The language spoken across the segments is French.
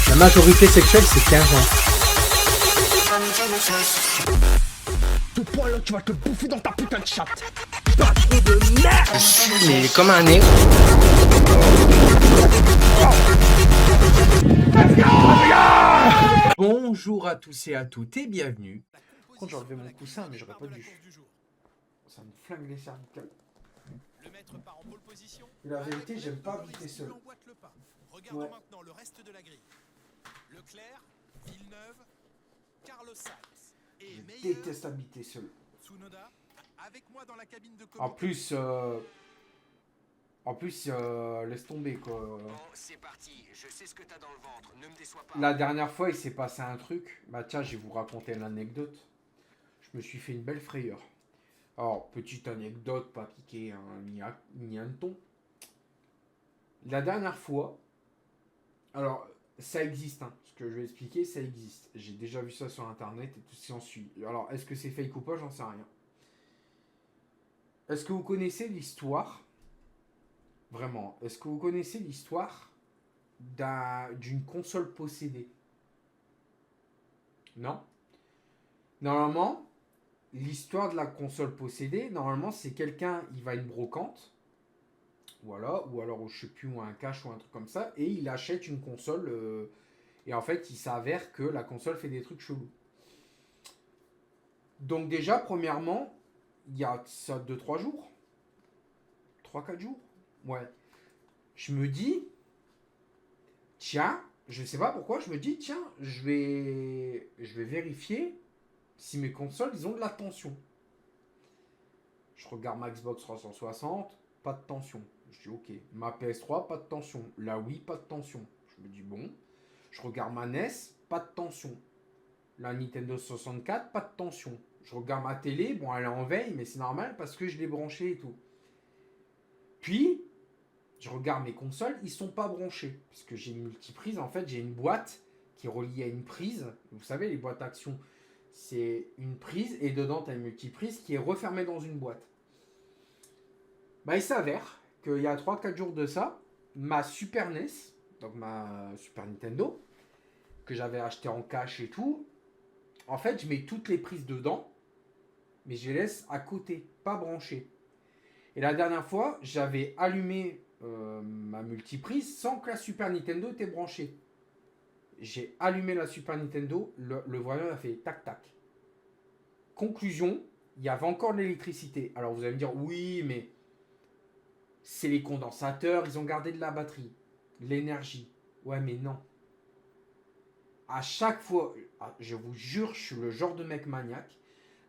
La majorité sexuelle, c'est 15 ans. Tout point là, tu vas te bouffer dans ta putain de chatte. Patron de merde. Mais comme un nez. Bonjour à tous et à toutes et bienvenue. Quand j'ai enlevé mon coussin, mais j'aurais pas dû. Ça me flingue les cervicales. Le maître part en pole position. Et la vérité, j'aime pas habiter seul. Regardons Ouais. maintenant le reste de la grille. Leclerc, Villeneuve, Carlos Sainz et Je Meyer, déteste habiter seul. Tsunoda, avec moi dans la cabine de En commentateur. plus, laisse tomber quoi. Bon, c'est parti. Je sais ce que t'as dans le ventre. Ne me déçois pas. La dernière fois, il s'est passé un truc. Bah tiens, je vais vous raconter l'anecdote. Je me suis fait une belle frayeur. Alors, petite anecdote, pas piqué ni un ton. La dernière fois, alors ça existe, hein, ce que je vais expliquer, ça existe. J'ai déjà vu ça sur internet et tout ce qui en suit. Alors, est-ce que c'est fake ou pas, j'en sais rien. Est-ce que vous connaissez l'histoire? Vraiment, est-ce que vous connaissez l'histoire d'une console possédée? Non? Normalement, l'histoire de la console possédée, normalement, c'est quelqu'un, il va à une brocante, voilà, ou alors je sais plus, ou un cache ou un truc comme ça, et il achète une console, et en fait, il s'avère que la console fait des trucs chelous. Donc déjà, premièrement, il y a ça 2-3 jours, 3-4 jours, ouais. Je me dis, tiens, je sais pas pourquoi, je me dis, tiens, je vais vérifier si mes consoles, ils ont de la tension. Je regarde ma Xbox 360, pas de tension. Je dis ok. Ma PS3, pas de tension. La Wii, pas de tension. Je me dis bon. Je regarde ma NES, pas de tension. La Nintendo 64, pas de tension. Je regarde ma télé, bon elle est en veille, mais c'est normal parce que je l'ai branchée et tout. Puis, je regarde mes consoles, ils sont pas branchés. Parce que j'ai une multiprise, en fait j'ai une boîte qui est reliée à une prise. Vous savez les boîtes Action, c'est une prise et dedans tu as une multiprise qui est refermée dans une boîte. Bah il s'avère qu'il y a 3-4 jours de ça, ma Super NES, donc ma Super Nintendo, que j'avais acheté en cash et tout, en fait je mets toutes les prises dedans, mais je les laisse à côté, pas branchées. Et la dernière fois, j'avais allumé ma multiprise sans que la Super Nintendo était branchée. J'ai allumé la Super Nintendo, le voyant a fait tac tac. Conclusion, il y avait encore de l'électricité. Alors vous allez me dire, oui, mais c'est les condensateurs, ils ont gardé de la batterie, de l'énergie. Ouais, mais non. À chaque fois, je vous jure, je suis le genre de mec maniaque.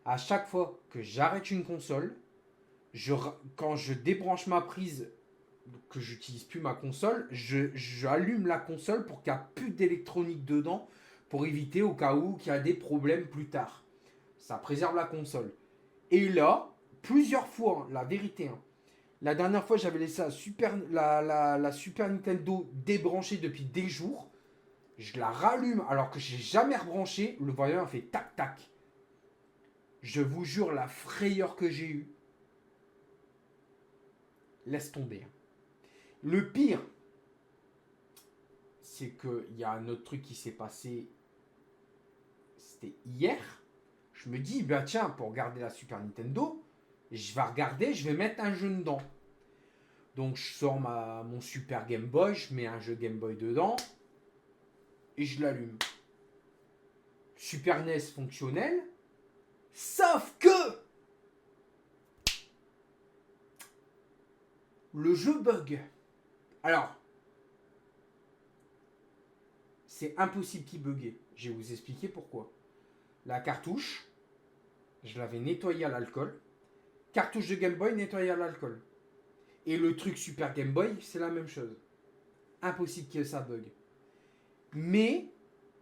À chaque fois que j'arrête une console, quand je débranche ma prise, que j'utilise plus ma console, j'allume la console pour qu'il n'y ait plus d'électronique dedans, pour éviter au cas où qu'il y a des problèmes plus tard. Ça préserve la console. Et là, plusieurs fois, hein, la vérité, hein, la dernière fois, j'avais laissé la Super Nintendo débranchée depuis des jours. Je la rallume alors que j'ai jamais rebranché. Le voyant a fait tac tac. Je vous jure, la frayeur que j'ai eue. Laisse tomber. Le pire, c'est qu'il y a un autre truc qui s'est passé. C'était hier. Je me dis, bah tiens, pour regarder la Super Nintendo, je vais regarder, je vais mettre un jeu dedans. Donc je sors mon Super Game Boy, je mets un jeu Game Boy dedans et je l'allume. Super NES fonctionnel, sauf que le jeu bug. Alors, c'est impossible qu'il bugue. Je vais vous expliquer pourquoi. La cartouche, je l'avais nettoyée à l'alcool. Cartouche de Game Boy nettoyée à l'alcool. Et le truc Super Game Boy, c'est la même chose. Impossible que ça bug. Mais,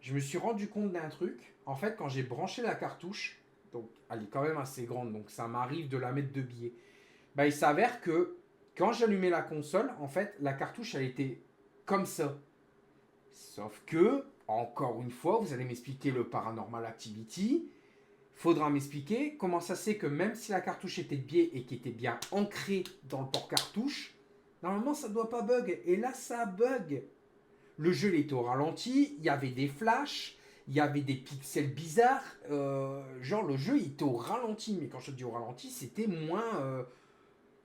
je me suis rendu compte d'un truc. En fait, quand j'ai branché la cartouche, donc elle est quand même assez grande, donc ça m'arrive de la mettre de biais. Bah, il s'avère que quand j'allumais la console, en fait, la cartouche, elle était comme ça. Sauf que, encore une fois, vous allez m'expliquer le Paranormal Activity. Faudra m'expliquer comment ça c'est que même si la cartouche était de biais et qui était bien ancrée dans le port cartouche, Normalement, ça doit pas bug. Et là, ça bug. Le jeu, il était au ralenti. Il y avait des flashs. Il y avait des pixels bizarres. Genre, le jeu, il était au ralenti. Mais quand je te dis au ralenti, c'était moins...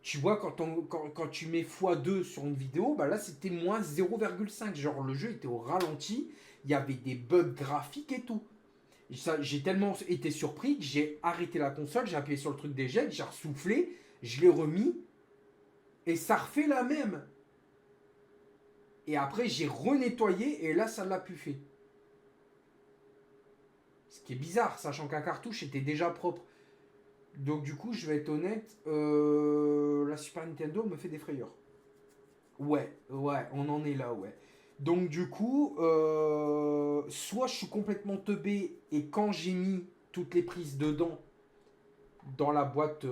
tu vois, quand tu mets x2 sur une vidéo, bah là, c'était moins 0,5. Genre, le jeu était au ralenti. Il y avait des bugs graphiques et tout. J'ai tellement été surpris que j'ai arrêté la console. J'ai appuyé sur le truc d'éjecte. J'ai ressoufflé. Je l'ai remis. Et ça refait la même. Et après, j'ai renettoyé. Et là, ça l'a plus fait. Ce qui est bizarre, sachant qu'un cartouche était déjà propre. Donc du coup, je vais être honnête, la Super Nintendo me fait des frayeurs. Ouais, on en est là, ouais. Donc du coup, soit je suis complètement teubé et quand j'ai mis toutes les prises dedans, dans la boîte,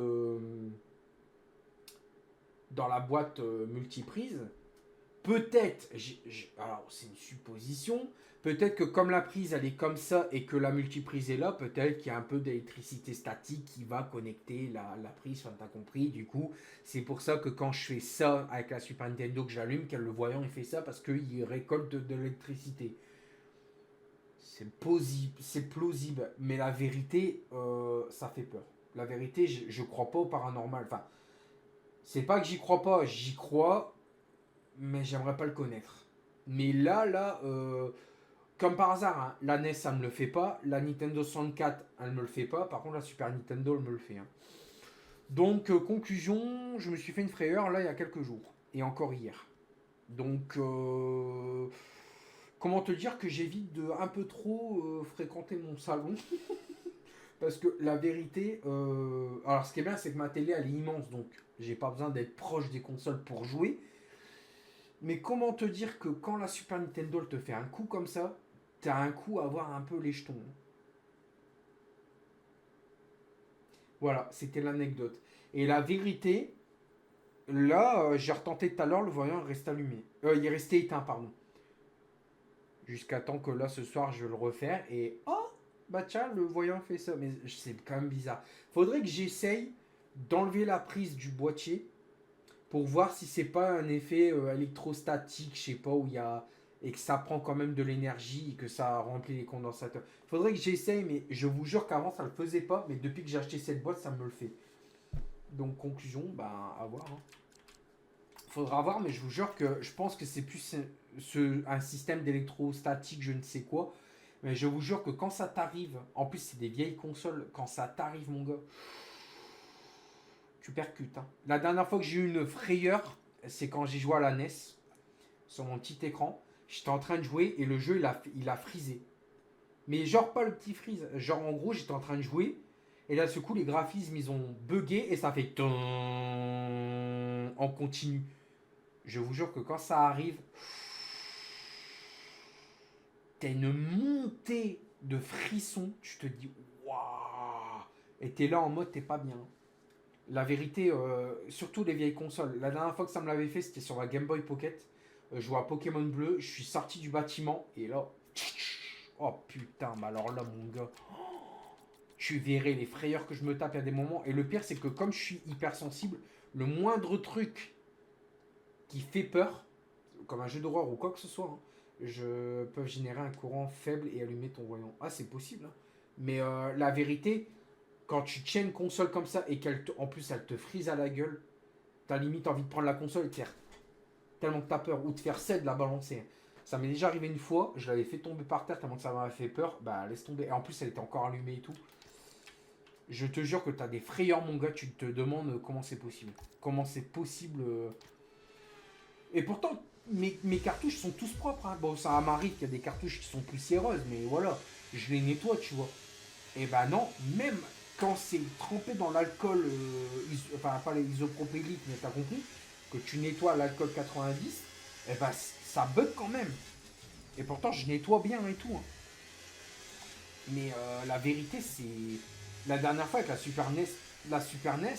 multiprise, peut-être, alors c'est une supposition, peut-être que comme la prise elle est comme ça et que la multiprise est là, peut-être qu'il y a un peu d'électricité statique qui va connecter la prise, enfin t'as compris, du coup c'est pour ça que quand je fais ça avec la Super Nintendo que j'allume, que le voyant il fait ça parce qu'il récolte de l'électricité. C'est plausible, mais la vérité, ça fait peur. La vérité, je crois pas au paranormal, enfin c'est pas que j'y crois pas, j'y crois, mais j'aimerais pas le connaître. Mais là, comme par hasard, hein, la NES, ça me le fait pas. La Nintendo 64, elle me le fait pas. Par contre, la Super Nintendo, elle me le fait. Hein. Donc, conclusion, je me suis fait une frayeur, là, il y a quelques jours. Et encore hier. Donc, comment te dire que j'évite de un peu trop fréquenter mon salon. Parce que la vérité... alors, ce qui est bien, c'est que ma télé, elle est immense. Donc, j'ai pas besoin d'être proche des consoles pour jouer. Mais comment te dire que quand la Super Nintendo te fait un coup comme ça, t'as un coup à avoir un peu les jetons. Voilà, c'était l'anecdote. Et la vérité, là, j'ai retenté tout à l'heure, le voyant reste allumé. Il est resté éteint, pardon. Jusqu'à temps que là, ce soir, je vais le refaire. Et oh, bah tiens, le voyant fait ça. Mais c'est quand même bizarre. Faudrait que j'essaye d'enlever la prise du boîtier pour voir si c'est pas un effet électrostatique, je sais pas, où il y a... et que ça prend quand même de l'énergie et que ça remplit les condensateurs. Faudrait que j'essaye, mais je vous jure qu'avant ça le faisait pas, mais depuis que j'ai acheté cette boîte, ça me le fait. Donc conclusion, bah à voir. Hein. Faudra voir, mais je vous jure que je pense que c'est plus un système d'électrostatique, je ne sais quoi. Mais je vous jure que quand ça t'arrive, en plus c'est des vieilles consoles, quand ça t'arrive mon gars, tu percutes. Hein. La dernière fois que j'ai eu une frayeur, c'est quand j'ai joué à la NES, sur mon petit écran. J'étais en train de jouer et le jeu il a frisé. Mais genre pas le petit freeze. Genre en gros j'étais en train de jouer et là ce coup les graphismes ils ont bugué et ça fait en continu. Je vous jure que quand ça arrive, t'as une montée de frissons. Tu te dis waouh. Et t'es là en mode t'es pas bien. La vérité, surtout les vieilles consoles. La dernière fois que ça me l'avait fait, c'était sur la Game Boy Pocket. Je jouais à Pokémon Bleu. Je suis sorti du bâtiment. Et là... Oh putain, mais alors là, mon gars... Tu verrais les frayeurs que je me tape à des moments. Et le pire, c'est que comme je suis hypersensible, le moindre truc qui fait peur, comme un jeu d'horreur ou quoi que ce soit, hein, je peux générer un courant faible et allumer ton voyant. Ah, c'est possible. Hein. Mais la vérité... Quand tu tiens une console comme ça et en plus elle te frise à la gueule, t'as limite envie de prendre la console et de faire tellement que t'as peur ou de faire ça et de la balancer. Ça m'est déjà arrivé une fois, je l'avais fait tomber par terre tellement que ça m'avait fait peur, bah laisse tomber. Et en plus elle était encore allumée et tout. Je te jure que t'as des frayeurs mon gars, tu te demandes comment c'est possible. Comment c'est possible. Et pourtant mes cartouches sont tous propres. Hein. Bon ça m'arrive qu'il y a des cartouches qui sont poussiéreuses, mais voilà, je les nettoie tu vois. Et bah non, même... Quand c'est trempé dans l'alcool, enfin pas l'isopropylique, mais t'as compris, que tu nettoies l'alcool 90, eh ben ça bug quand même. Et pourtant je nettoie bien et tout. Hein. Mais la vérité c'est... La dernière fois avec la Super NES,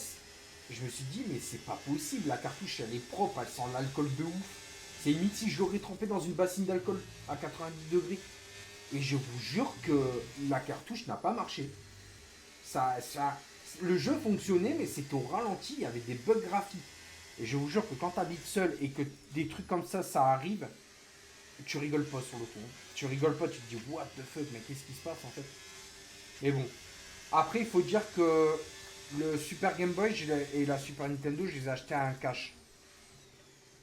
je me suis dit mais c'est pas possible, la cartouche elle est propre, elle sent l'alcool de ouf. C'est limite si je l'aurais trempé dans une bassine d'alcool à 90 degrés. Et je vous jure que la cartouche n'a pas marché. Le jeu fonctionnait, mais c'était au ralenti, il y avait des bugs graphiques. Et je vous jure que quand t'habites seul et que des trucs comme ça arrive, tu rigoles pas sur le coup. Tu rigoles pas, tu te dis what the fuck, mais qu'est-ce qui se passe en fait? Mais bon. Après, il faut dire que le Super Game Boy et la Super Nintendo, je les ai achetés à un cash.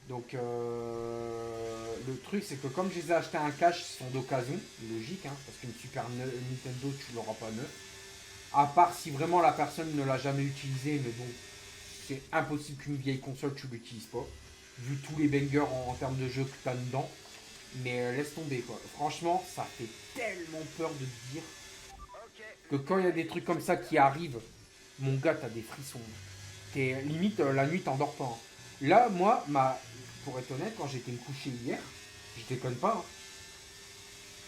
Donc, le truc, c'est que comme je les ai achetés à un cash, ils sont d'occasion, logique, hein, parce qu'une Nintendo, tu l'auras pas neuf. À part si vraiment la personne ne l'a jamais utilisé, mais bon, c'est impossible qu'une vieille console, tu l'utilises pas. Vu tous les bangers en termes de jeux que tu as dedans. Mais laisse tomber, quoi. Franchement, ça fait tellement peur de te dire que quand il y a des trucs comme ça qui arrivent, mon gars, t'as des frissons. T'es limite la nuit, t'endors pas. Hein. Là, moi, pour être honnête, quand j'étais me coucher hier, je déconne pas.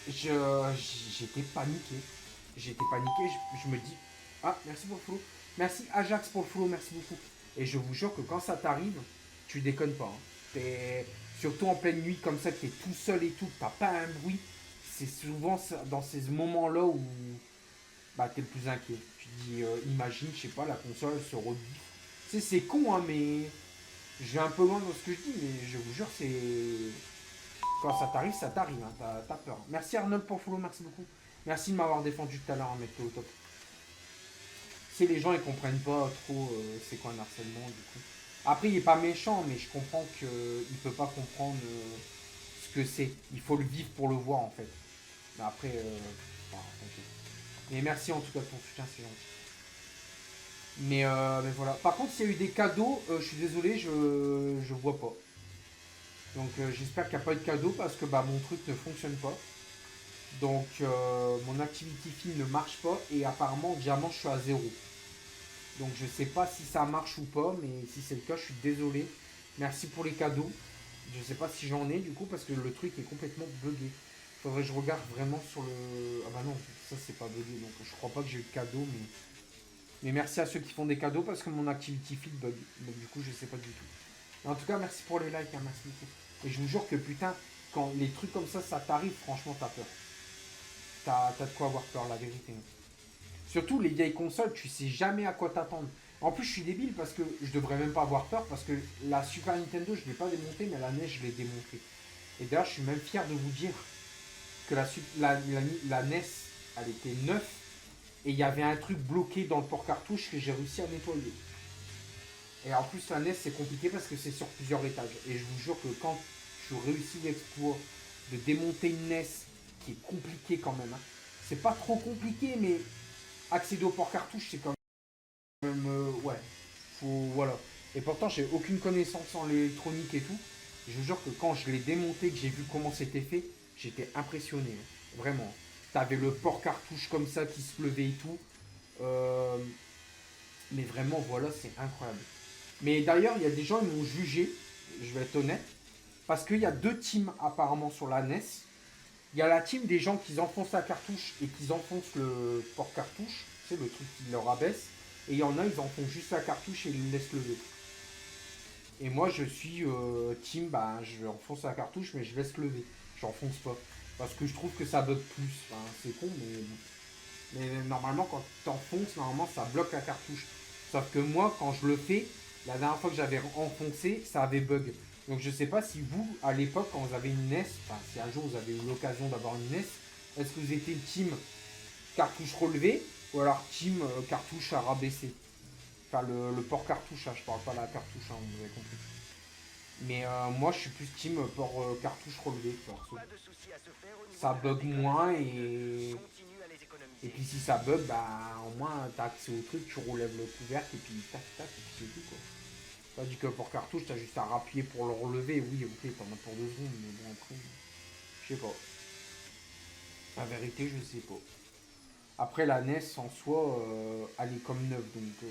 Hein, j'étais paniqué. J'étais paniqué. Je me dis, ah, merci pour le follow. Merci Ajax pour le follow, merci beaucoup. Et je vous jure que quand ça t'arrive, tu déconnes pas. Hein. Surtout en pleine nuit comme ça, que t'es tout seul et tout, que t'as pas un bruit. C'est souvent dans ces moments-là où bah, t'es le plus inquiet. Tu te dis, imagine, je sais pas, la console se rebiffe. C'est con, hein, mais je vais un peu loin dans ce que je dis, mais je vous jure, c'est. Quand ça t'arrive, hein, t'as peur. Merci Arnold pour follow, merci beaucoup. Merci de m'avoir défendu tout à l'heure, mec, au top. C'est les gens, ils comprennent pas trop c'est quoi un harcèlement, du coup. Après, il est pas méchant, mais je comprends qu'il peut pas comprendre ce que c'est. Il faut le vivre pour le voir, en fait. Mais après, okay. Mais merci en tout cas de ton soutien, c'est gentil. Mais voilà. Par contre, s'il y a eu des cadeaux, je suis désolé, je vois pas. Donc j'espère qu'il n'y a pas eu de cadeau parce que bah, mon truc ne fonctionne pas. Donc mon activity feed ne marche pas et apparemment diamant je suis à 0. Donc je sais pas si ça marche ou pas, mais si c'est le cas, je suis désolé. Merci pour les cadeaux. Je sais pas si j'en ai du coup parce que le truc est complètement bugué. Faudrait que je regarde vraiment sur le... Ah bah non, ça c'est pas bugué, donc je crois pas que j'ai eu de cadeau, mais merci à ceux qui font des cadeaux parce que mon activity feed bug. Donc du coup je sais pas du tout. Mais en tout cas merci pour les likes, hein, merci beaucoup. Et je vous jure que putain, quand les trucs comme ça t'arrive, franchement t'as peur. T'as de quoi avoir peur, la vérité. Surtout les vieilles consoles, tu sais jamais à quoi t'attendre. En plus je suis débile parce que je devrais même pas avoir peur parce que la Super Nintendo je l'ai pas démontée mais la NES je l'ai démontée. Et d'ailleurs je suis même fier de vous dire que la NES, elle était neuve et il y avait un truc bloqué dans le port cartouche que j'ai réussi à nettoyer. Et en plus, la NES, c'est compliqué parce que c'est sur plusieurs étages. Et je vous jure que quand tu réussis l'exploit de démonter une NES, qui est compliqué quand même, hein, c'est pas trop compliqué, mais accéder au port cartouche, c'est quand même... ouais, voilà. Et pourtant, j'ai aucune connaissance en électronique et tout. Je vous jure que quand je l'ai démonté, que j'ai vu comment c'était fait, j'étais impressionné, hein. Vraiment. T'avais le port cartouche comme ça qui se levait et tout. Mais vraiment, voilà, c'est incroyable. Mais d'ailleurs, il y a des gens qui m'ont jugé, je vais être honnête, parce qu'il y a deux teams apparemment sur la NES. Il y a la team des gens qui enfoncent la cartouche et qui enfoncent le port cartouche, c'est le truc qui leur abaisse. Et il y en a, ils enfoncent juste la cartouche et ils le laissent lever. Et moi, je suis team, bah, je enfonce la cartouche, mais je laisse lever. Je n'enfonce pas. Parce que je trouve que ça bug plus. Enfin, c'est con, mais normalement, quand tu enfonces, normalement, ça bloque la cartouche. Sauf que moi, quand je le fais, la dernière fois que j'avais enfoncé, ça avait bug. Donc je sais pas si vous, à l'époque, quand vous avez une NES, enfin si un jour vous avez eu l'occasion d'avoir une NES, est-ce que vous étiez team cartouche relevée ou alors team cartouche à rabaisser. Enfin le port cartouche, hein, je parle pas de la cartouche, hein, vous avez compris. Mais moi je suis plus team port cartouche relevé. Ça bug moins et puis si ça bug, bah au moins t'as accès au truc, tu relèves le couvercle et puis tac tac et puis c'est tout quoi. Tandis que pour cartouche, t'as juste à rappuyer pour le relever. Oui, ok, t'en as pour 2 secondes, mais bon, après, je sais pas. La vérité, je sais pas. Après, la NES en soi, elle est comme neuve, donc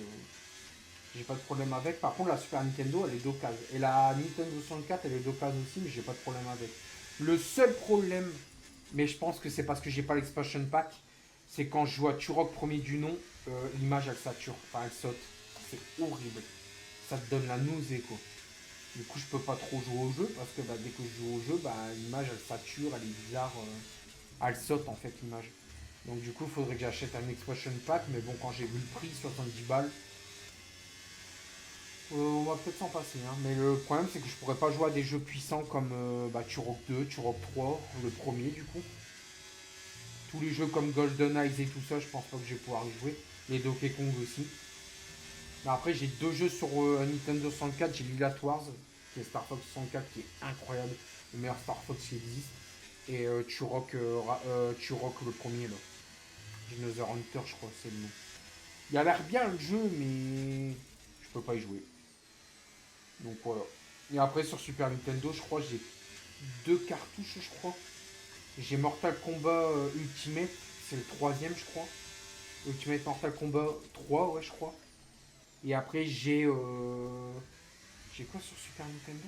j'ai pas de problème avec. Par contre, la Super Nintendo, elle est d'occasion. Et la Nintendo 64, elle est d'occasion aussi, mais j'ai pas de problème avec. Le seul problème, mais je pense que c'est parce que j'ai pas l'expansion pack, c'est quand je joue à Turok premier du nom, l'image elle sature, enfin elle saute. C'est horrible. Ça te donne la nausée quoi. Du coup je peux pas trop jouer au jeu parce que bah, dès que je joue au jeu, bah, l'image elle sature, elle est bizarre, elle saute en fait l'image. Donc du coup il faudrait que j'achète un expansion pack, mais bon quand j'ai vu le prix, 70 balles, On va peut-être s'en passer, hein. Mais le problème c'est que je pourrais pas jouer à des jeux puissants comme Turok 2, Turok 3, le premier du coup. Tous les jeux comme Golden Eyes et tout ça, je pense pas que je vais pouvoir y jouer. Les Donkey Kong aussi. Mais après j'ai deux jeux sur Nintendo 64, j'ai Lila Wars, qui est Star Fox 64 qui est incroyable, le meilleur Star Fox qui existe. Et Turok le premier là. Dinosaur Hunter je crois c'est le nom. Il a l'air bien le jeu mais je peux pas y jouer. Donc voilà. Et après sur Super Nintendo, je crois j'ai deux cartouches, je crois. J'ai Mortal Kombat Ultimate, c'est le troisième, je crois. Ultimate Mortal Kombat 3, ouais, je crois. Et après j'ai j'ai quoi sur Super Nintendo,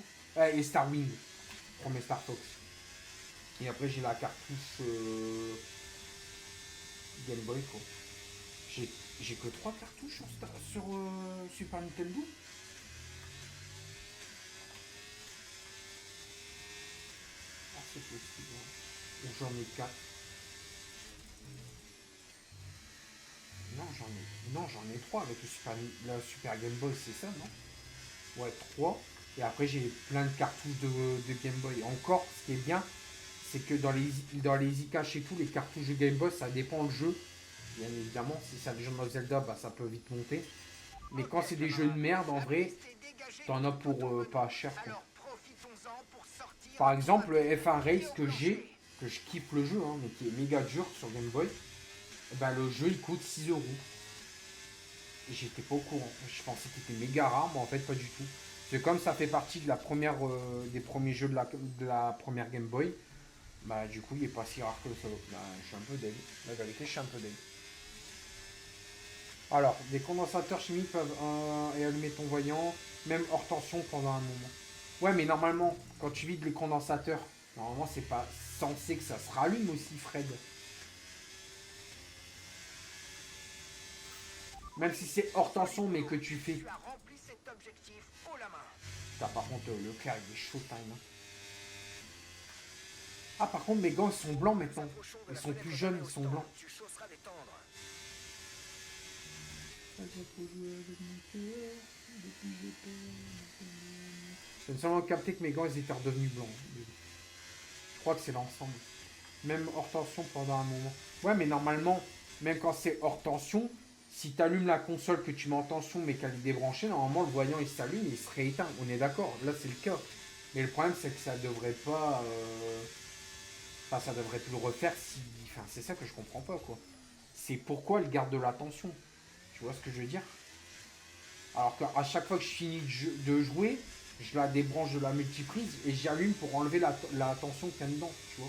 et Star Wing, premier Star Fox. Et après j'ai la cartouche Game Boy quoi. J'ai que 3 cartouches sur Super Nintendo. Ah, c'est possible. Ou j'en ai 4. Non, j'en ai 3 avec la Super Game Boy, c'est ça, non? Ouais, 3. Et après, j'ai plein de cartouches de Game Boy. Encore, ce qui est bien, c'est que dans les Easy Cash et tout, les cartouches de Game Boy, ça dépend du jeu. Bien évidemment, si c'est un jeu de Zelda, bah, ça peut vite monter. Mais quand c'est des jeux de merde, en vrai, t'en as pour pas cher, quoi. Par exemple, le F1 Race que je kiffe le jeu, hein, mais qui est méga dur sur Game Boy, ben, le jeu il coûte 6 euros. Et j'étais pas au courant. Je pensais qu'il était méga rare, mais en fait pas du tout. C'est comme ça fait partie de la première des premiers jeux de la première Game Boy. Bah du coup il est pas si rare que ça. Bah, je suis un peu deg. La vérité je suis un peu deg. Alors, des condensateurs chimiques peuvent et allumer ton voyant, même hors tension pendant un moment. Ouais mais normalement, quand tu vides les condensateurs, normalement c'est pas censé que ça se rallume aussi, Fred. Même si c'est hors tension, mais que tu fais. Putain, par contre, le clair, il est chaud time. Hein. Ah, par contre, mes gants, ils sont blancs maintenant. Ils sont plus jeunes, ils sont blancs. J'ai seulement capté que mes gants, ils étaient redevenus blancs. Je crois que c'est l'ensemble. Même hors tension pendant un moment. Ouais, mais normalement, même quand c'est hors tension, si tu allumes la console que tu mets en tension mais qu'elle est débranchée, normalement le voyant il s'allume et il se rééteint. On est d'accord, là c'est le cas. Mais le problème c'est que ça devrait pas. Enfin, ça devrait plus le refaire si. Enfin, c'est ça que je comprends pas quoi. C'est pourquoi elle garde de la tension. Tu vois ce que je veux dire? Alors qu'à chaque fois que je finis de jouer, je la débranche de la multiprise et j'allume pour enlever la tension qu'il y a dedans. Tu vois?